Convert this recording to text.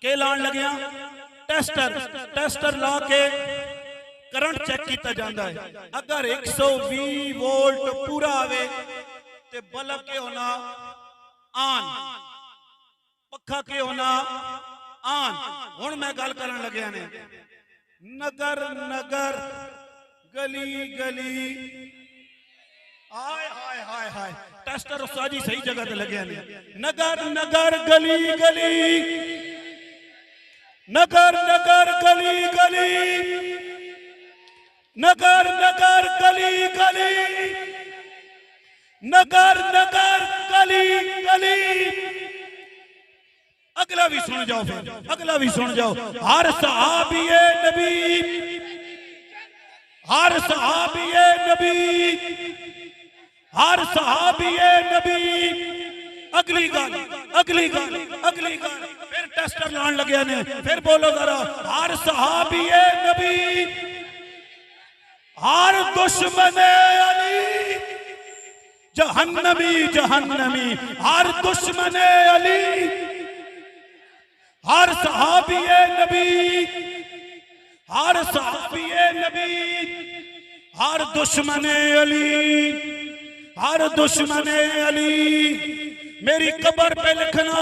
के लाण लगे tester tester ला के करंट चेक किया जाता है। अगर 120 वोल्ट पूरा आवे ते बल्ब के होना आन, पखा के होना आन। हुण मैं गल करन लग्या ने नगर नगर गली गली हाय हाय हाय हाय टेस्टर उस्ताद जी सही जगह ते लग्या ने नगर नगर गली गली नगर नगर गली गली नगर नगर गली गली नगर नगर गली गली। अगला भी सुन जाओ, फिर अगला भी सुन जाओ। हर सहाबिए नबी, हर सहाबिए नबी, हर सहाबिए नबी। अगली गाल अगली गाल अगली गाल फिर टेस्टर लाने लगे ने, फिर बोलो जरा। हर सहाबिए नबी, हर दुश्मन अली जहन्नमी जहन्नमी। हर दुश्मन अली, हर सहाबिए नबी, हर सहाबिए नबी, हर दुश्मन अली, हर दुश्मन अली। मेरी कब्र पे लिखना